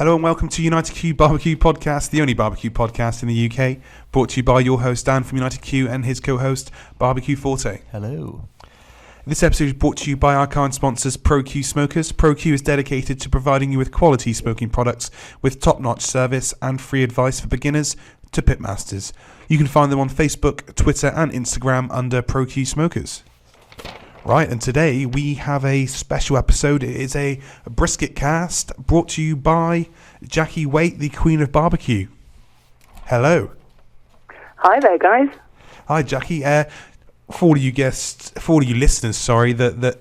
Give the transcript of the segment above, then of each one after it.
Hello and welcome to UnitedQ Barbecue Podcast, the only barbecue podcast in the UK, brought to you by your host Dan from UnitedQ and his co-host Barbecue Forte. Hello. This episode is brought to you by our current sponsors, ProQ Smokers. ProQ is dedicated to providing you with quality smoking products with top-notch service and free advice for beginners to pitmasters. You can find them on Facebook, Twitter and Instagram under ProQ Smokers. Right, and today we have a special episode. It is a BrisketCast brought to you by Jackie Waite, the Queen of Barbecue. Hello. Hi there, guys. Hi, Jackie. For all of you listeners, that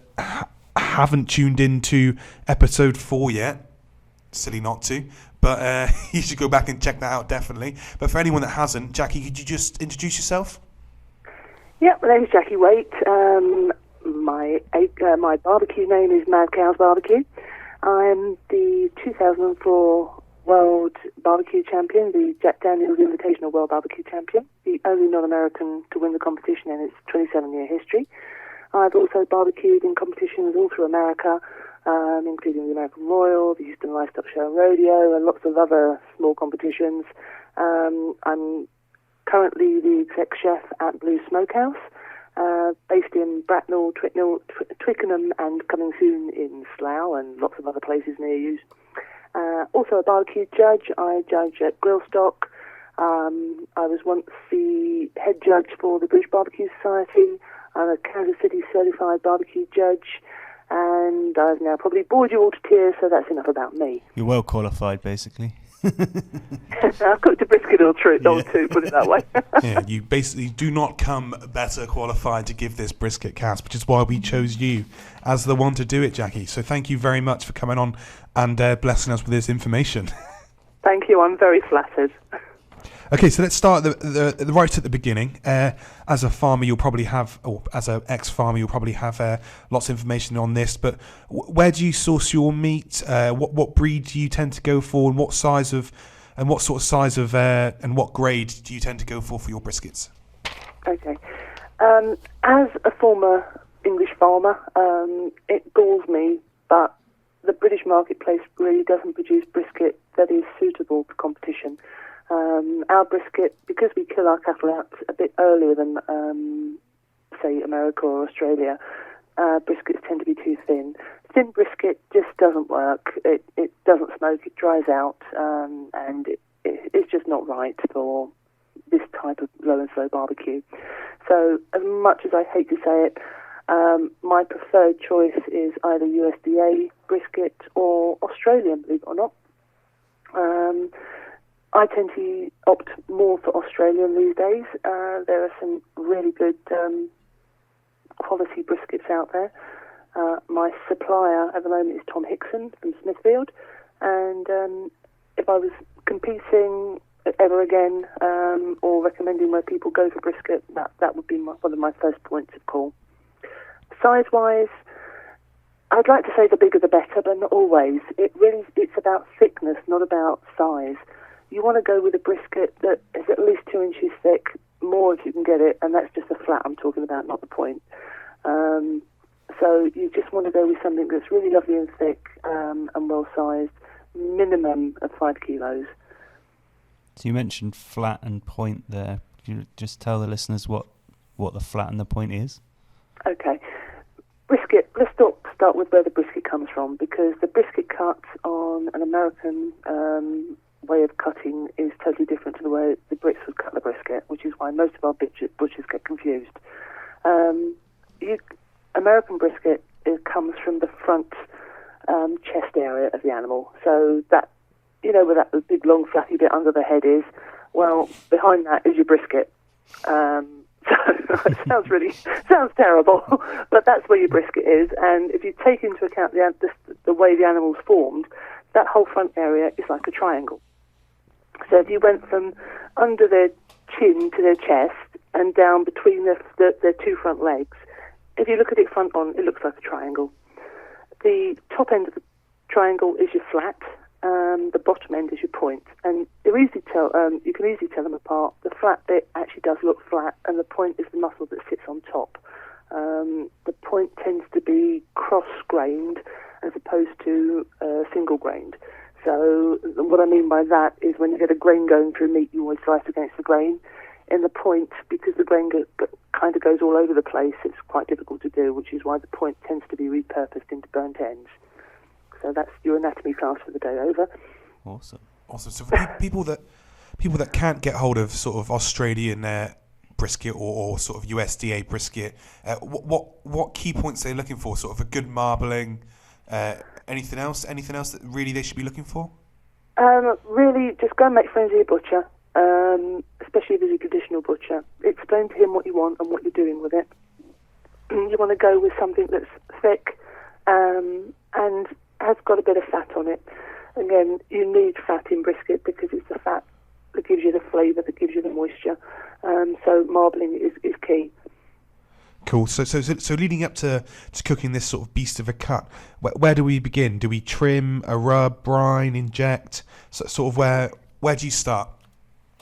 haven't tuned into episode 4 yet, silly not to, but you should go back and check that out, definitely. But for anyone that hasn't, Jackie, could you just introduce yourself? Yeah, my name is Jackie Waite. My barbecue name is Mad Cows Barbecue. I'm the 2004 World Barbecue Champion, the Jack Daniels Invitational World Barbecue Champion, the only non-American to win the competition in its 27-year history. I've also barbecued in competitions all through America, including the American Royal, the Houston Livestock Show and Rodeo, and lots of other small competitions. I'm currently the exec chef at Blue Smokehouse, based in Bracknell, Twickenham, and coming soon in Slough and lots of other places near you. Also a barbecue judge. I judge at Grillstock. I was once the head judge for the British Barbecue Society. I'm a Kansas City certified barbecue judge, and I've now probably bored you all to tears, so that's enough about me. You're well qualified, basically. I've cooked a brisket or two, put it that way. Yeah, you basically do not come better qualified to give this brisket cast, which is why we chose you as the one to do it, Jackie. So thank you very much for coming on and blessing us with this information. Thank you, I'm very flattered. Okay, so let's start the right at the beginning. As a farmer, you'll probably have, or as an ex-farmer, you'll probably have lots of information on this. But where do you source your meat? What breed do you tend to go for, and what sort of size of, and what grade do you tend to go for your briskets? Okay, as a former English farmer, it galls me, but the British marketplace really doesn't produce brisket that is suitable for competition. Our brisket, because we kill our cattle out a bit earlier than, say, America or Australia, briskets tend to be too thin. Thin brisket just doesn't work. It doesn't smoke, it dries out, and it's just not right for this type of low and slow barbecue. So, as much as I hate to say it, my preferred choice is either USDA brisket or Australian, believe it or not. I tend to opt more for Australian these days. There are some really good quality briskets out there. My supplier at the moment is Tom Hickson from Smithfield, and if I was competing ever again or recommending where people go for brisket, that would be one of my first points of call. Size-wise, I'd like to say the bigger the better, but not always. It's about thickness, not about size. You want to go with a brisket that is at least 2 inches thick, more if you can get it, and that's just the flat I'm talking about, not the point. So you just want to go with something that's really lovely and thick and well-sized, minimum of 5 kilos. So you mentioned flat and point there. Could you just tell the listeners what the flat and the point is? Okay. Brisket, let's start with where the brisket comes from, because the brisket cut on an American way of cutting is totally different to the way the Brits would cut the brisket, which is why most of our butchers get confused. American brisket, it comes from the front chest area of the animal. So that, where that big long fluffy bit under the head is, well, behind that is your brisket. So it sounds terrible, but that's where your brisket is. And if you take into account the way the animal's formed, that whole front area is like a triangle. So if you went from under their chin to their chest and down between their two front legs, if you look at it front on, it looks like a triangle. The top end of the triangle is your flat, the bottom end is your point. And you can easily tell them apart. The flat bit actually does look flat, and the point is the muscle that sits on top. The point tends to be cross-grained as opposed to single-grained. So what I mean by that is when you get a grain going through meat, you always slice against the grain. In the point, because the grain kind of goes all over the place, it's quite difficult to do, which is why the point tends to be repurposed into burnt ends. So that's your anatomy class for the day over. Awesome. So for people that can't get hold of sort of Australian brisket or sort of USDA brisket, what key points are they looking for? Sort of a good marbling. Anything else that really they should be looking for? Really, just go and make friends with your butcher, especially if he's a traditional butcher. Explain to him what you want and what you're doing with it. You want to go with something that's thick and has got a bit of fat on it. Again, you need fat in brisket because it's the fat that gives you the flavour, that gives you the moisture. So marbling is key. Cool. So leading up to cooking this sort of beast of a cut, where do we begin? Do we trim, a rub, brine, inject? So sort of where do you start?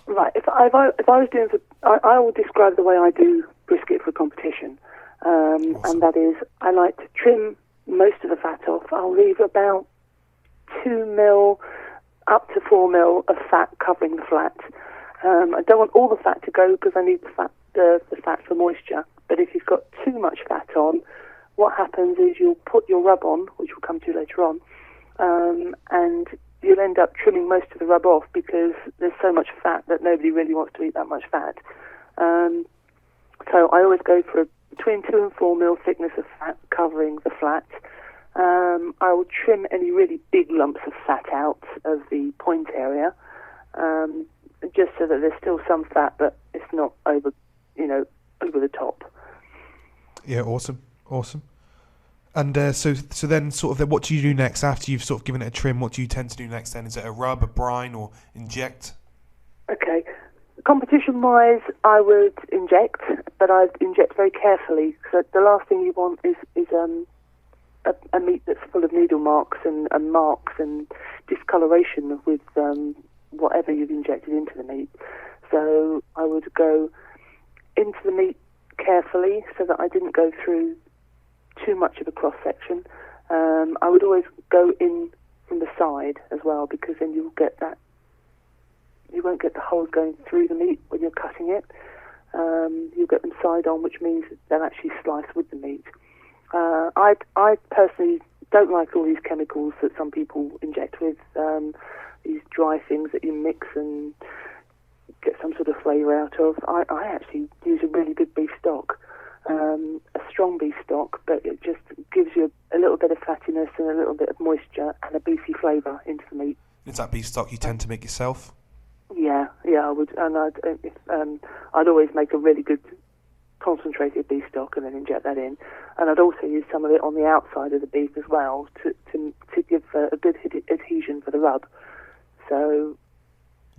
Right. If I was doing I will describe the way I do brisket for competition, Awesome. and that is I like to trim most of the fat off. I'll leave about 2 mil up to 4 mil of fat covering the flat. I don't want all the fat to go because I need the fat for moisture. But if you've got too much fat on, what happens is you'll put your rub on, which we'll come to later on, and you'll end up trimming most of the rub off because there's so much fat that nobody really wants to eat that much fat. So I always go for between 2 and 4 mil thickness of fat covering the flat. I will trim any really big lumps of fat out of the point area, just so that there's still some fat, but it's not over the top. Yeah, awesome. And so then sort of what do you do next after you've sort of given it a trim? What do you tend to do next then? Is it a rub, a brine, or inject? Okay. Competition-wise, I would inject, but I'd inject very carefully because the last thing you want is a meat that's full of needle marks and marks and discoloration with whatever you've injected into the meat. So I would go into the meat carefully so that I didn't go through too much of a cross-section. I would always go in from the side as well because then you won't get the holes going through the meat when you're cutting it. You'll get them side on, which means they'll actually slice with the meat. I personally don't like all these chemicals that some people inject with, these dry things that you mix and get some sort of flavour out of. I actually use a really good beef stock, a strong beef stock, but it just gives you a little bit of fattiness and a little bit of moisture and a beefy flavour into the meat. Is that beef stock you tend to make yourself? Yeah, I would, and I'd always make a really good concentrated beef stock and then inject that in, and I'd also use some of it on the outside of the beef as well to give a good adhesion for the rub. So.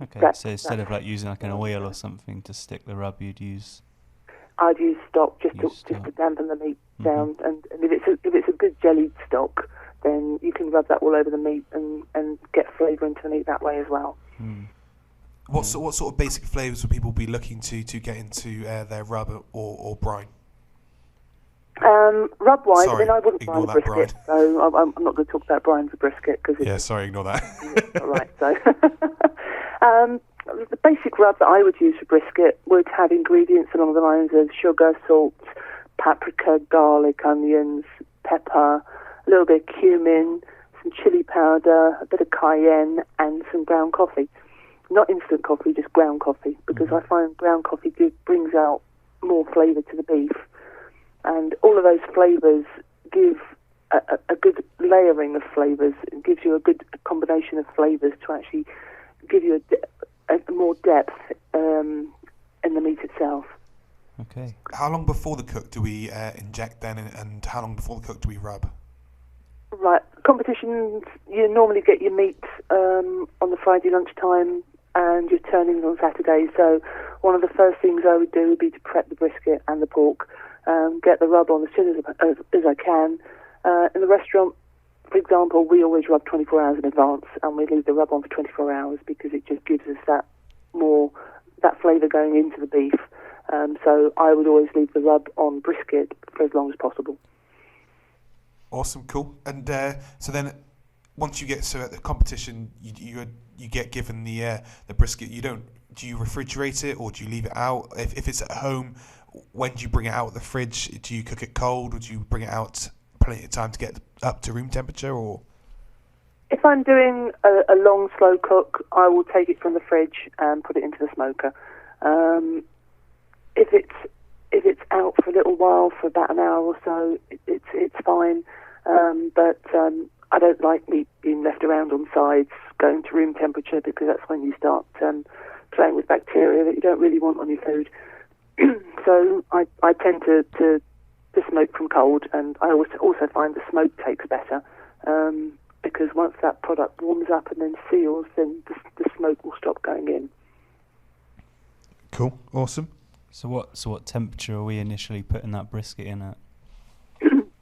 Okay, so instead of like using like an oil or something to stick the rub, I'd use stock just to dampen the meat down, and if it's a good jellied stock, then you can rub that all over the meat and get flavour into the meat that way as well. What sort of basic flavours would people be looking to get into their rub or brine? Rub-wise, Sorry, I wouldn't brine a brisket, brine. so I'm not going to talk about brine for brisket because ignore that. All right, so the basic rub that I would use for brisket would have ingredients along the lines of sugar, salt, paprika, garlic, onions, pepper, a little bit of cumin, some chili powder, a bit of cayenne, and some ground coffee. Not instant coffee, just ground coffee, because I find ground coffee brings out more flavour to the beef. And all of those flavours give a good layering of flavours. It gives you a good combination of flavours to actually give you a more depth in the meat itself. Okay. How long before the cook do we inject then, and how long before the cook do we rub? Right. Competitions, you normally get your meat on the Friday lunchtime and your turnings on Saturday. So one of the first things I would do would be to prep the brisket and the pork, get the rub on as soon as I can. In the restaurant, for example, we always rub 24 hours in advance, and we leave the rub on for 24 hours because it just gives us that flavour going into the beef. So I would always leave the rub on brisket for as long as possible. Awesome, cool. And so then, once you get at the competition, you get given the brisket. Do you refrigerate it or do you leave it out? If it's at home, when do you bring it out of the fridge? Do you cook it cold or do you bring it out plenty of time to get up to room temperature? Or if I'm doing a long slow cook, I will take it from the fridge and put it into the smoker. If it's out for a little while, for about an hour or so, it's fine. But I don't like meat being left around on sides, going to room temperature, because that's when you start playing with bacteria that you don't really want on your food. So I tend to smoke from cold, and I also find the smoke takes better, because once that product warms up and then seals, then the smoke will stop going in. Cool, awesome. So what temperature are we initially putting that brisket in at?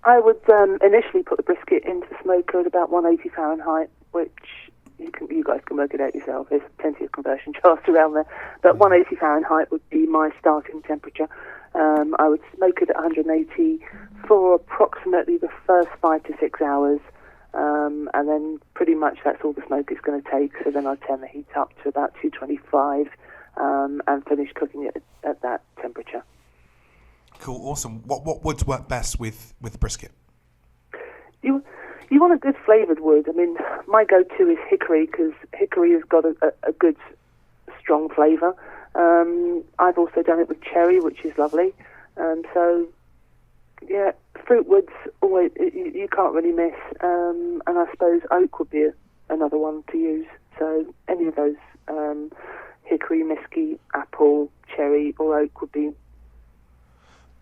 I would initially put the brisket into the smoker at about 180 Fahrenheit, which you guys can work it out yourself. There's plenty of conversion charts around there. But 180 Fahrenheit would be my starting temperature. I would smoke it at 180 for approximately the first 5 to 6 hours, and then pretty much that's all the smoke is going to take. So then I'd turn the heat up to about 225 and finish cooking it at that temperature. Cool, awesome. What woods work best with brisket? You want a good flavoured wood. I mean, my go-to is hickory, because hickory has got a good, strong flavour. I've also done it with cherry, which is lovely. So, yeah, fruit woods always you can't really miss. And I suppose oak would be another one to use. So any of those, hickory, mesquite, apple, cherry, or oak would be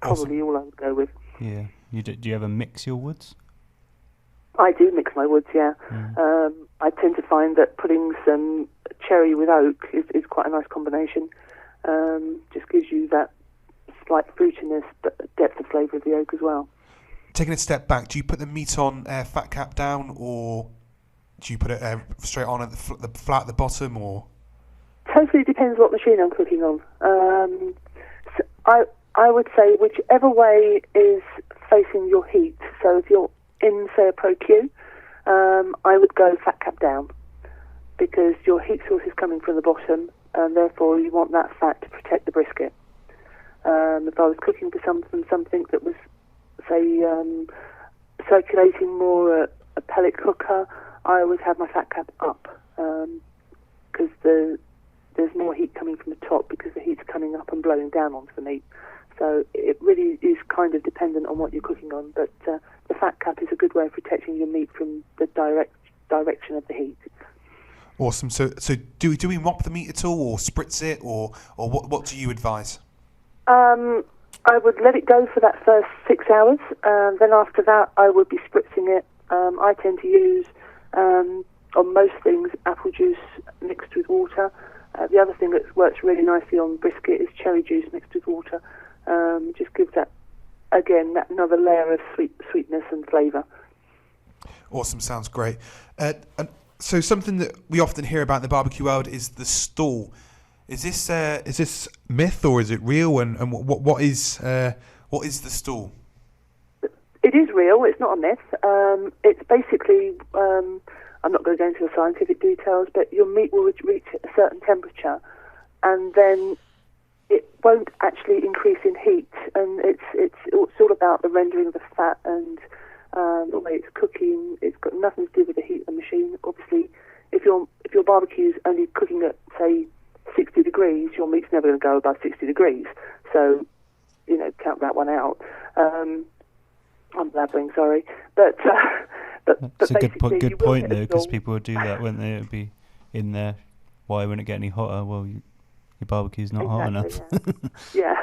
probably all I would go with. Yeah. Do you ever mix your woods? I do mix my woods, yeah. I tend to find that putting some cherry with oak is quite a nice combination. Just gives you that slight fruitiness, but depth of flavour of the oak as well. Taking a step back, do you put the meat on fat cap down, or do you put it straight on at the flat at the bottom, or? Totally depends what machine I'm cooking on. So I would say whichever way is facing your heat. So if you're in, say, a Pro Q, I would go fat cap down, because your heat source is coming from the bottom, and therefore you want that fat to protect the brisket. If I was cooking for something that was, say, circulating more a pellet cooker, I would have my fat cap up, because there's more heat coming from the top, because the heat's coming up and blowing down onto the meat. So it really is kind of dependent on what you're cooking on, but the fat cap is a good way of protecting your meat from the direction of the heat. Awesome. So do we mop the meat at all, or spritz it, or what do you advise? I would let it go for that first 6 hours. Then after that, I would be spritzing it. I tend to use, on most things, apple juice mixed with water. The other thing that works really nicely on brisket is cherry juice mixed with water. Just gives that another layer of sweetness and flavour. Awesome, sounds great. And so something that we often hear about in the barbecue world is the stall. Is this myth or is it real? And what is the stall? It is real. It's not a myth. It's basically, I'm not going to go into the scientific details, but your meat will reach a certain temperature, and then it won't actually increase in heat. And it's all about the rendering of the fat and the way it's cooking. It's got nothing to do with the heat of the machine. Obviously, if your barbecue is only cooking at, say, 60 degrees, your meat's never going to go above 60 degrees. So, count that one out. I'm blabbering, sorry. But it's a good point though, because people would do that, wouldn't they? It would be in there. Why wouldn't it get any hotter? Well, your barbecue's not hot enough. Yeah.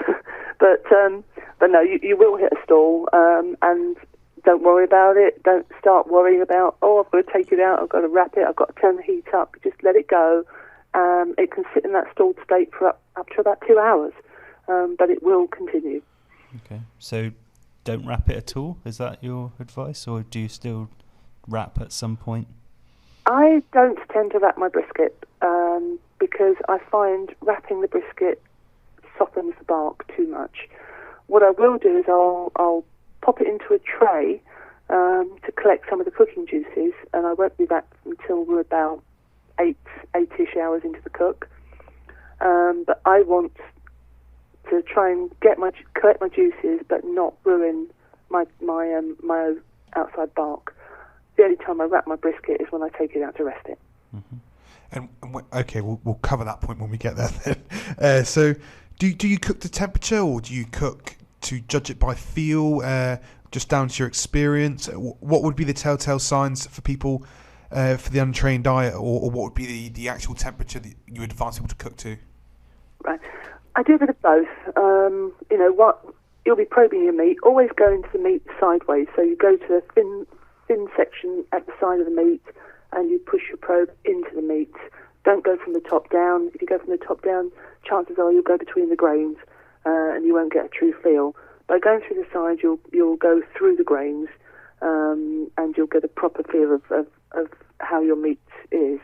But no, you will hit a stall, and don't worry about it. Don't start worrying about, I've got to take it out, I've got to wrap it, I've got to turn the heat up. Just let it go. It can sit in that stalled state for up to about 2 hours, but it will continue. Okay, so don't wrap it at all? Is that your advice, or do you still wrap at some point? I don't tend to wrap my brisket, because I find wrapping the brisket softens the bark too much. What I will do is I'll pop it into a tray, to collect some of the cooking juices, and I won't be back until we're about eight-ish hours into the cook. But I want to try and collect my juices, but not ruin my outside bark. The only time I wrap my brisket is when I take it out to rest it. Mm-hmm. And okay, we'll cover that point when we get there then. So, do you cook to temperature, or do you cook to judge it by feel, just down to your experience? What would be the telltale signs for people, for the untrained eye, or what would be the actual temperature that you would advise people to cook to? Right, I do a bit of both. You'll be probing your meat. Always go into the meat sideways, so you go to the thin section at the side of the meat, and you push your probe into the meat. Don't go from the top down. If you go from the top down, chances are you'll go between the grains, and you won't get a true feel. By going through the sides, you'll go through the grains, and you'll get a proper feel of how your meat is.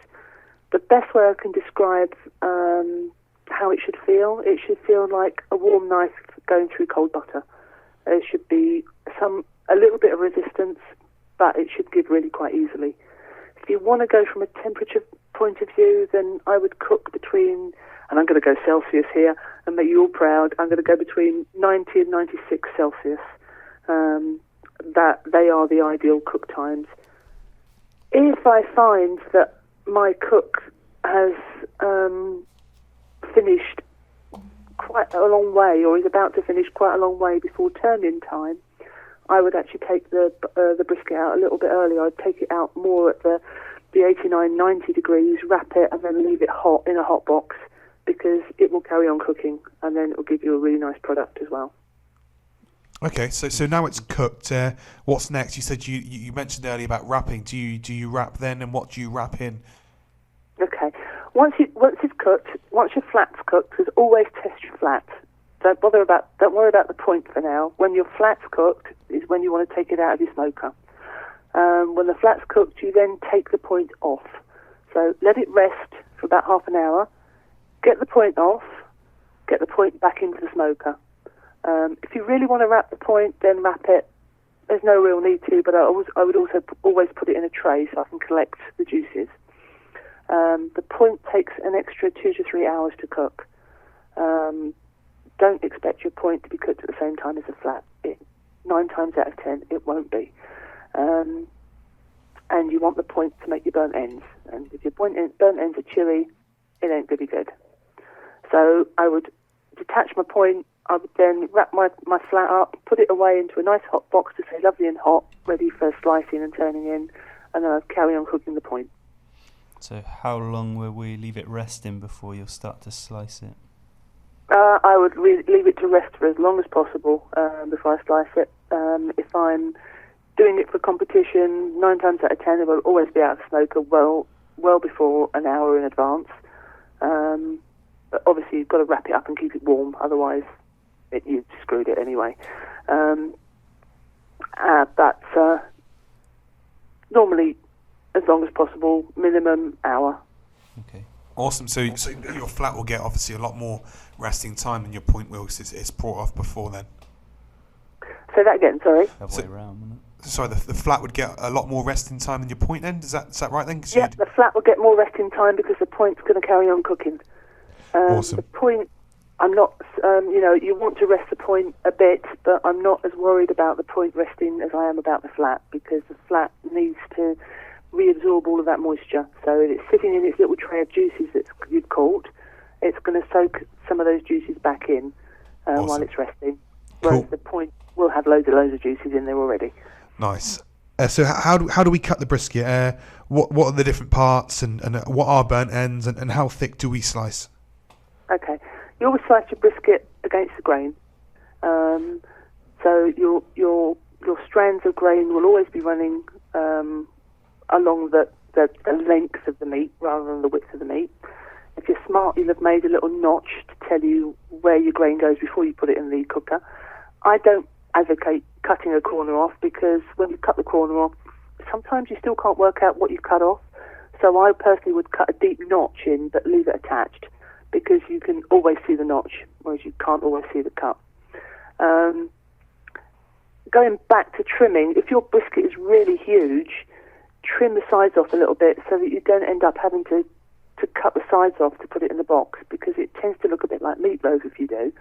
The best way I can describe how it should feel like a warm knife going through cold butter. There should be a little bit of resistance, but it should give really quite easily. If you want to go from a temperature point of view, then I would cook between, and I'm going to go Celsius here and make you all proud, I'm going to go between 90 and 96 Celsius. That they are the ideal cook times. If I find that my cook has finished quite a long way, or is about to finish quite a long way before turn-in time, I would actually take the brisket out a little bit earlier. I'd take it out more at the 89, 90 degrees, wrap it, and then leave it hot in a hot box, because it will carry on cooking, and then it will give you a really nice product as well. Okay, so now it's cooked. What's next? You said you mentioned earlier about wrapping. Do you wrap then, and what do you wrap in? Okay, once it's cooked, once your flat's cooked, because always test your flat. Don't worry about the point for now. When your flat's cooked is when you want to take it out of your smoker. When the flat's cooked, you then take the point off. So let it rest for about half an hour. Get the point off. Get the point back into the smoker. If you really want to wrap the point, then wrap it. There's no real need to, but I would also always put it in a tray so I can collect the juices. The point takes an extra 2 to 3 hours to cook. Don't expect your point to be cooked at the same time as the flat. 9 times out of 10, it won't be. And you want the point to make your burnt ends. And if your burnt ends are chewy, it ain't going to be good. So I would detach my point. I would then wrap my flat up, put it away into a nice hot box to say lovely and hot, ready for slicing and turning in, and then I'd carry on cooking the point. So how long will we leave it resting before you'll start to slice it? I would leave it to rest for as long as possible before I slice it. If I'm doing it for competition, 9 times out of 10 it will always be out of the smoker well before an hour in advance. But obviously you've got to wrap it up and keep it warm, otherwise you've screwed it anyway. But normally as long as possible, minimum hour. Okay. Awesome. So your flat will get obviously a lot more resting time than your point will, because it's brought off before then. Say that again, sorry. Other way around, wouldn't it? Sorry, the flat would get a lot more resting time than your point end. Is that right then? Yeah, the flat will get more resting time because the point's going to carry on cooking. Awesome. The point, I'm not, you want to rest the point a bit, but I'm not as worried about the point resting as I am about the flat, because the flat needs to reabsorb all of that moisture. So if it's sitting in its little tray of juices that you've caught, it's going to soak some of those juices back in while it's resting. Whereas the point will have loads of juices in there already. Nice. So how do we cut the brisket? What are the different parts, and what are burnt ends, and how thick do we slice? Okay, you always slice your brisket against the grain. So your strands of grain will always be running along the length of the meat rather than the width of the meat. If you're smart, you'll have made a little notch to tell you where your grain goes before you put it in the cooker. I don't advocate cutting a corner off, because when you cut the corner off, sometimes you still can't work out what you've cut off. So I personally would cut a deep notch in but leave it attached, because you can always see the notch, whereas you can't always see the cut. going back to trimming, if your brisket is really huge, trim the sides off a little bit so that you don't end up having to cut the sides off to put it in the box, because it tends to look a bit like meatloaf if you do.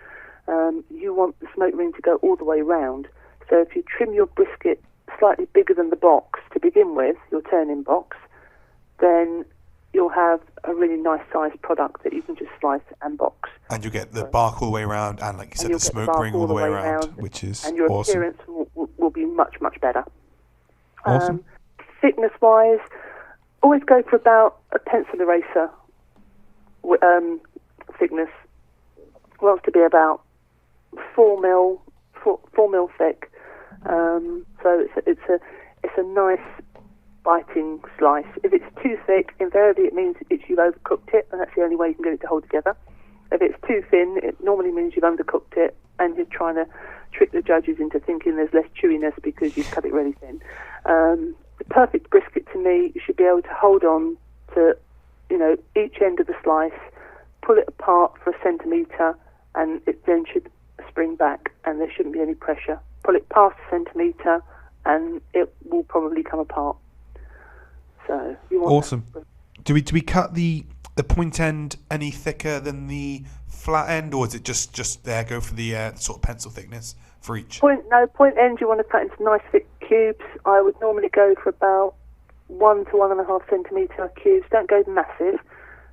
You want the smoke ring to go all the way round. So if you trim your brisket slightly bigger than the box to begin with, your turn-in box, then you'll have a really nice sized product that you can just slice and box. And you'll get the bark all the way around, and like you said, the smoke ring all the way around, which is awesome. And your appearance will be much, much better. Awesome. Thickness-wise, always go for about a pencil eraser thickness. Wants to be about 4 mil thick. So it's a nice biting slice. If it's too thick, invariably it means you've overcooked it, and that's the only way you can get it to hold together. If it's too thin, it normally means you've undercooked it, and you're trying to trick the judges into thinking there's less chewiness because you've cut it really thin. The perfect brisket to me, you should be able to hold on to, each end of the slice, pull it apart for a centimetre, and it then should spring back, and there shouldn't be any pressure. Pull it past a centimetre, and it will probably come apart. So you want awesome. Do we cut the point end any thicker than the flat end, or is it just there? Go for the sort of pencil thickness for each. Point end you want to cut into nice thick cubes. I would normally go for about 1 to 1.5 centimetre cubes. Don't go massive.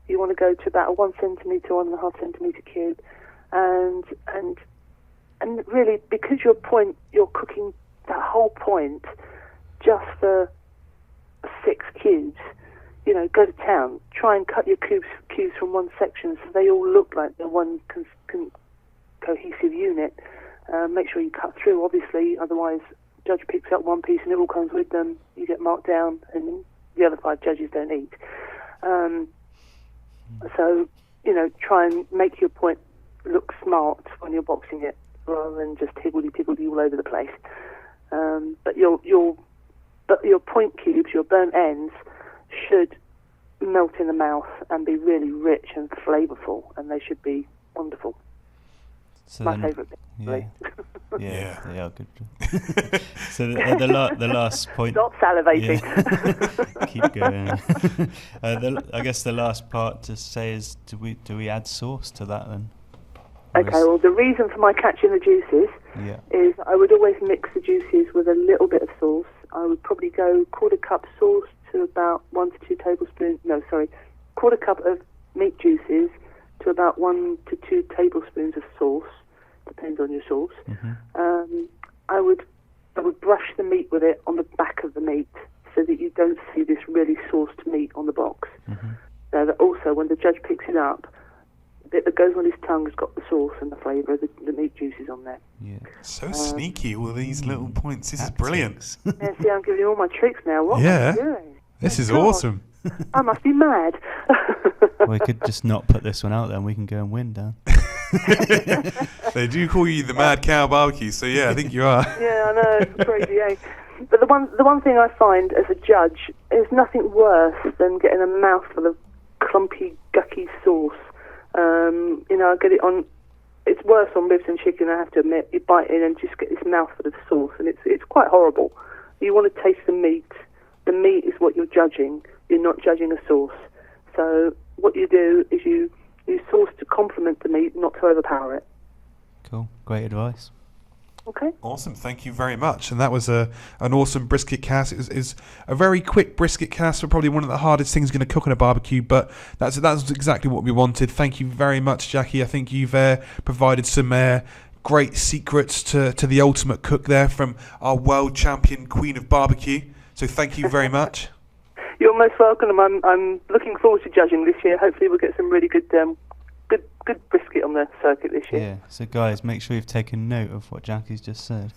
You want to go to about a 1 centimetre, 1.5 centimetre cube, and really, because you're cooking that whole point just for 6 cubes. Go to town. Try and cut your cubes from one section so they all look like they're one cohesive unit. Make sure you cut through, obviously, otherwise judge picks up one piece and it all comes with them. You get marked down, and the other 5 judges don't eat. So, try and make your point look smart when you're boxing it, rather than just higgledy-piggledy all over the place. But your point cubes, your burnt ends, should melt in the mouth and be really rich and flavourful, and they should be wonderful. So my favourite bit. Yeah, they are good. So the last point. Stop salivating. Yeah. Keep going. I guess the last part to say is, do we add sauce to that then? Okay. Well, the reason for my catching the juices is I would always mix the juices with a little bit of sauce. I would probably go 1/4 cup sauce to about 1 to 2 tablespoons. No, sorry, 1/4 cup of meat juices to about 1 to 2 tablespoons of sauce. Depends on your sauce. Mm-hmm. I would brush the meat with it on the back of the meat so that you don't see this really sauced meat on the box. Mm-hmm. So that also, when the judge picks it up, the bit that goes on his tongue has got the sauce and the flavour of the meat juices on there. Yeah. So sneaky, all these little points. This is brilliant. Yeah, see, I'm giving you all my tricks now. What am I doing? This is awesome. I must be mad. We could just not put this one out there and we can go and win, Dan. They do call you the Mad Cow Barbecue, so yeah, I think you are. Yeah, I know, it's crazy, eh? But the one thing I find as a judge is nothing worse than getting a mouthful of clumpy, gucky sauce. I get it on. It's worse on ribs and chicken, I have to admit. You bite in and just get this mouthful of sauce, and it's quite horrible. You want to taste the meat. The meat is what you're judging. You're not judging a sauce. So what you do is you sauce to complement the meat, not to overpower it. Cool. Great advice. Okay. Awesome. Thank you very much. And that was an awesome brisket cast. It is a very quick brisket cast, for probably one of the hardest things going to cook on a barbecue, but that's exactly what we wanted. Thank you very much, Jackie. I think you've provided some great secrets to the ultimate cook there from our world champion queen of barbecue. So thank you very much. You're most welcome. I'm looking forward to judging this year. Hopefully we'll get some really good brisket on the circuit this year. Yeah, so guys, make sure you've taken note of what Jackie's just said.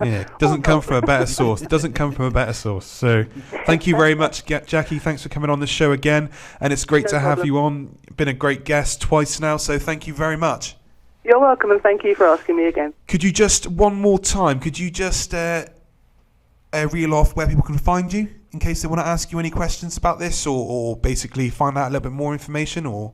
Yeah, doesn't come from a better source. Doesn't come from a better source. So thank you very much, Jackie. Thanks for coming on the show again. And it's great to have you on. Been a great guest twice now, so thank you very much. You're welcome, and thank you for asking me again. Could you just, one more time, reel off where people can find you in case they want to ask you any questions about this or basically find out a little bit more information? Or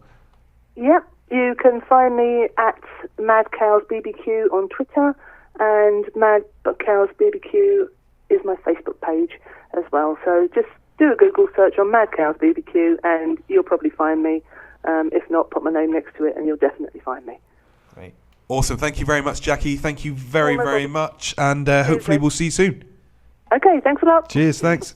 Yep, you can find me at Mad Cows BBQ on Twitter, And Mad Cows BBQ is my Facebook page as well. So just do a Google search on Mad Cows BBQ and you'll probably find me. If not, put my name next to it and you'll definitely find me. Great. Awesome. Thank you very much, Jackie. Thank you very much. And hopefully we'll see you soon. Okay, thanks a lot. Cheers. Thanks.